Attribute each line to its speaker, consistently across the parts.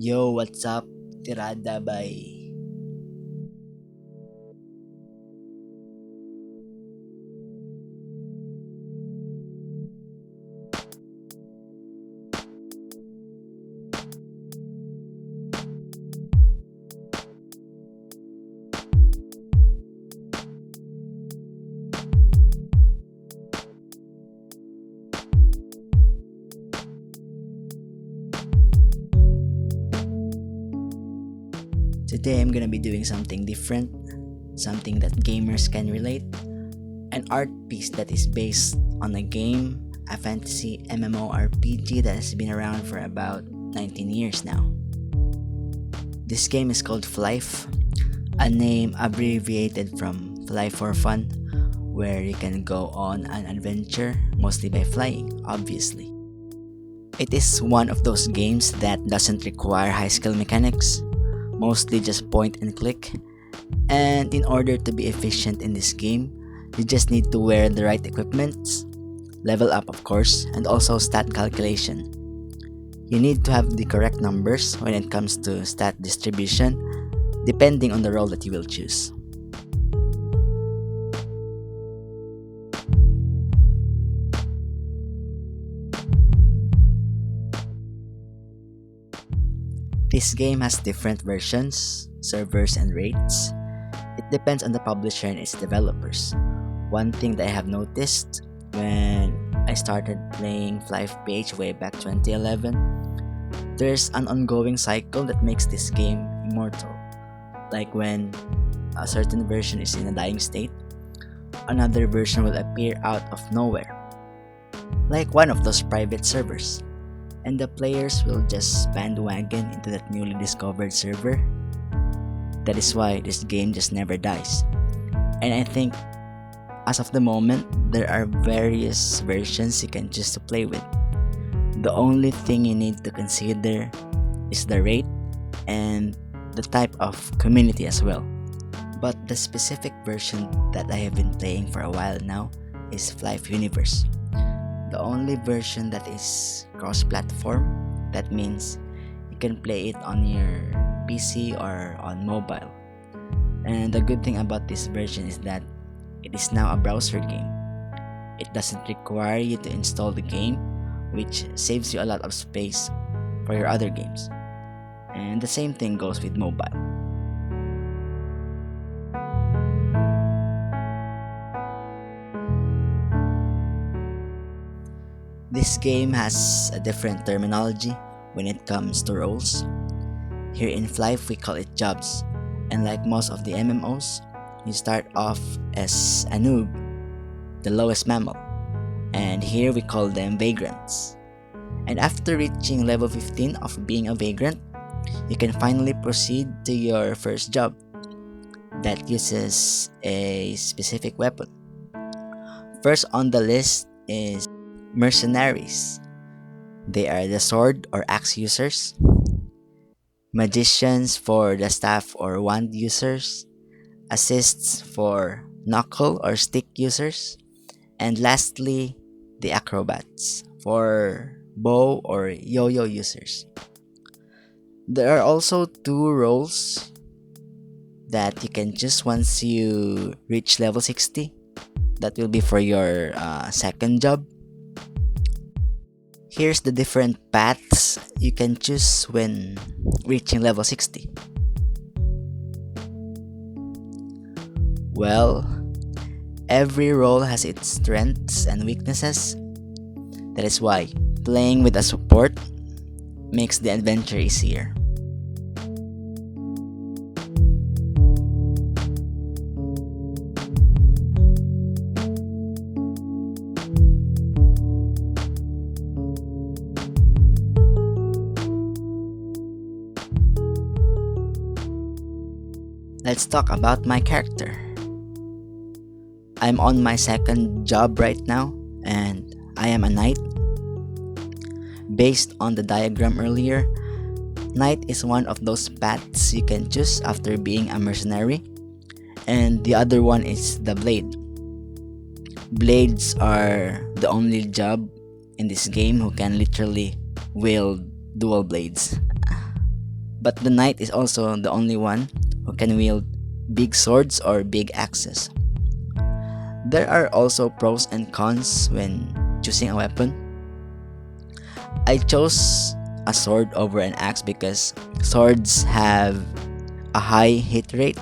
Speaker 1: Yo, what's up? Tirada by Today I'm gonna be doing something different, something that gamers can relate, an art piece that is based on a game, a fantasy MMORPG that has been around for about 19 years now. This game is called FLYFF, a name abbreviated from Fly for Fun, where you can go on an adventure mostly by flying, obviously. It is one of those games that doesn't require high skill mechanics, mostly just point and click. And in order to be efficient in this game, you just need to wear the right equipment, level up of course, and also stat calculation. You need to have the correct numbers when it comes to stat distribution, depending on the role that you will choose. This game has different versions, servers, and rates. It depends on the publisher and its developers. One thing that I have noticed when I started playing FLYFF way back 2011, there's an ongoing cycle that makes this game immortal. Like when a certain version is in a dying state, another version will appear out of nowhere, like one of those private servers, and the players will just bandwagon into that newly discovered server. That is why this game just never dies. And I think as of the moment, there are various versions you can choose to play with. The only thing you need to consider is the rate and the type of community as well. But the specific version that I have been playing for a while now is FLYFF Universe. The only version that is cross-platform, that means you can play it on your PC or on mobile. And the good thing about this version is that it is now a browser game. It doesn't require you to install the game, which saves you a lot of space for your other games. And the same thing goes with mobile. This game has a different terminology when it comes to roles. Here in FLYFF we call it jobs, and like most of the MMOs, you start off as a noob, the lowest mammal, and here we call them vagrants. And after reaching level 15 of being a vagrant, you can finally proceed to your first job that uses a specific weapon. First on the list is mercenaries. They are the sword or axe users, magicians for the staff or wand users, assists for knuckle or stick users, and lastly, the acrobats for bow or yo-yo users. There are also two roles that you can choose once you reach level 60. That will be for your second job. Here's the different paths you can choose when reaching level 60. Well, every role has its strengths and weaknesses. That is why playing with a support makes the adventure easier. Let's talk about my character. I'm on my second job right now, and I am a knight. Based on the diagram earlier, knight is one of those paths you can choose after being a mercenary, and the other one is the blade. Blades are the only job in this game who can literally wield dual blades. But the knight is also the only one who can wield big swords or big axes. There are also pros and cons when choosing a weapon. I chose a sword over an axe because swords have a high hit rate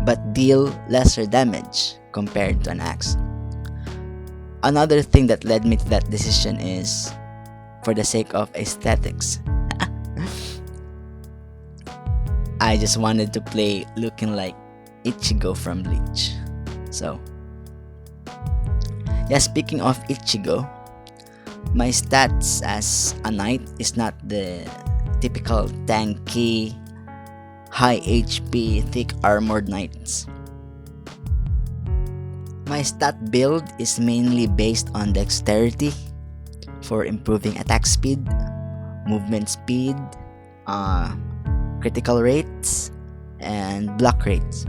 Speaker 1: but deal lesser damage compared to an axe. Another thing that led me to that decision is for the sake of aesthetics. I just wanted to play looking like Ichigo from Bleach. So, yeah, speaking of Ichigo, my stats as a knight is not the typical tanky, high HP, thick armored knights. My stat build is mainly based on dexterity for improving attack speed, movement speed, critical rates, and block rates.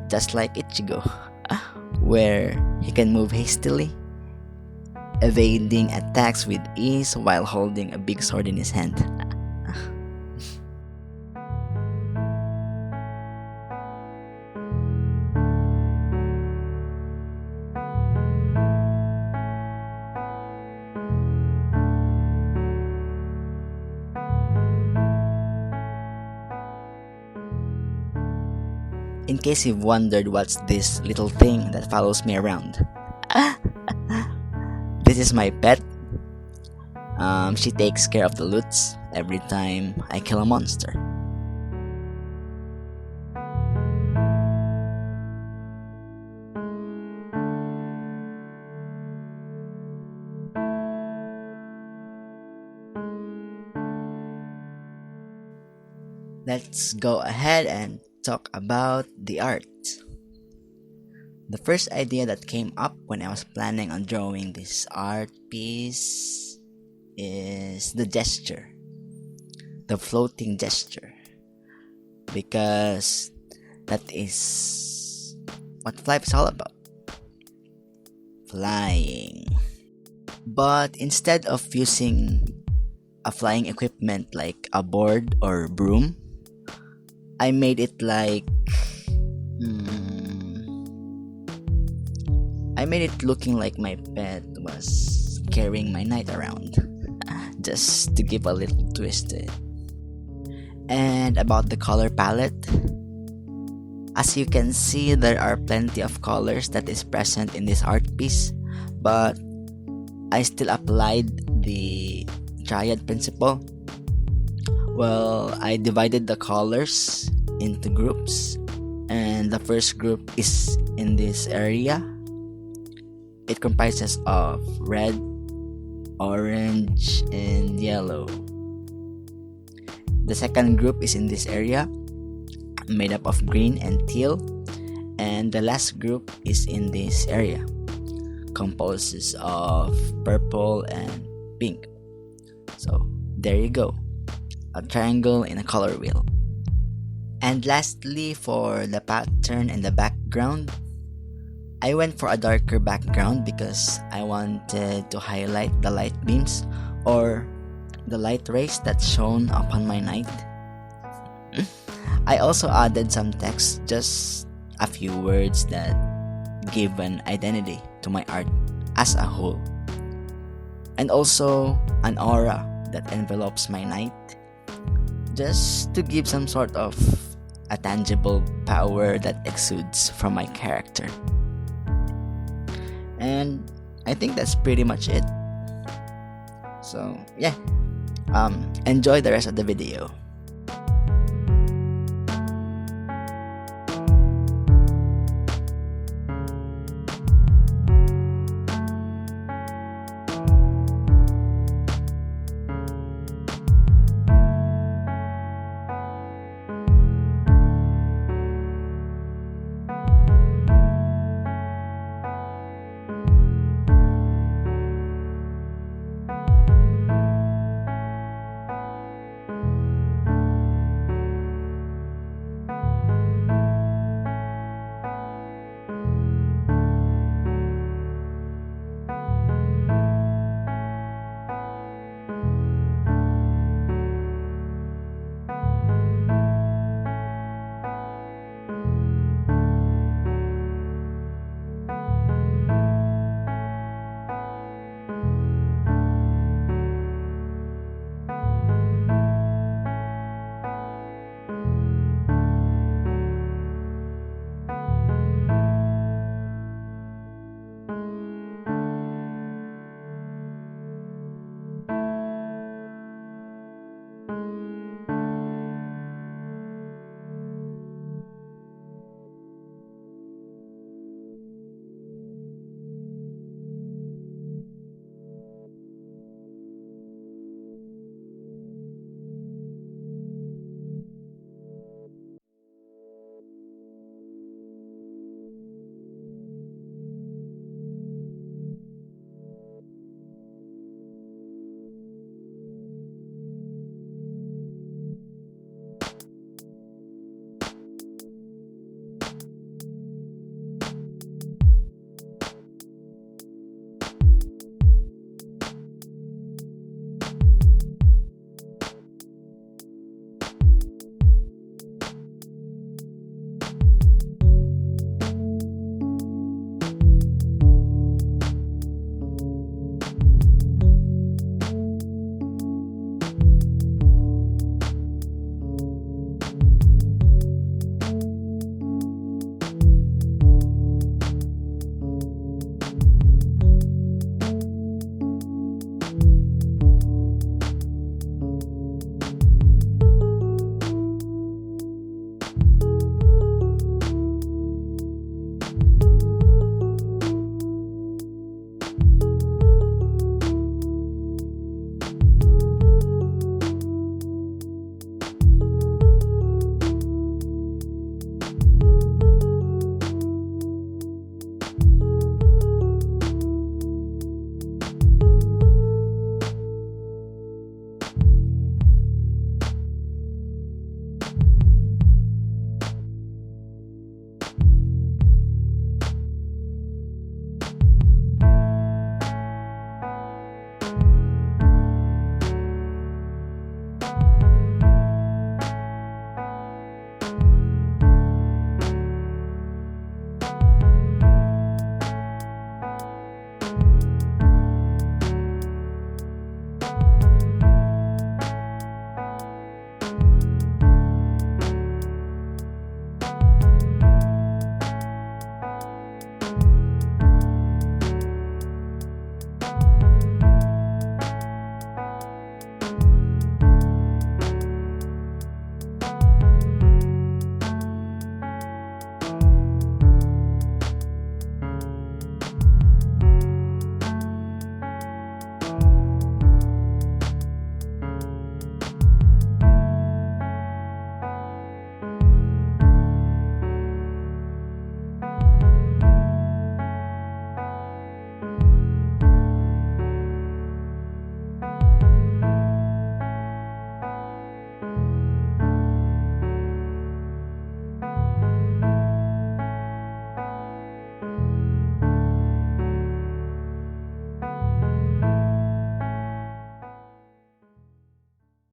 Speaker 1: Just like Ichigo, where he can move hastily, evading attacks with ease while holding a big sword in his hand. In case you've wondered what's this little thing that follows me around, this is my pet. She takes care of the loots every time I kill a monster. Let's go ahead and talk about the art. The first idea that came up when I was planning on drawing this art piece is the gesture, the floating gesture, because that is what FLYFF is all about, flying. But instead of using a flying equipment like a board or broom, I made it like I made it looking like my pet was carrying my knight around, just to give a little twist to it. And about the color palette, as you can see, there are plenty of colors that is present in this art piece, but I still applied the triad principle. Well, I divided the colors into groups, and the first group is in this area. It comprises of red, orange, and yellow. The second group is in this area, made up of green and teal, and the last group is in this area, composes of purple and pink. So there you go, a triangle in a color wheel. And lastly, for the pattern and the background, I went for a darker background because I wanted to highlight the light beams or the light rays that's shown upon my knight. I also added some text, just a few words that give an identity to my art as a whole, and also an aura that envelopes my knight, just to give some sort of a tangible power that exudes from my character. And I think that's pretty much it. So yeah, enjoy the rest of the video.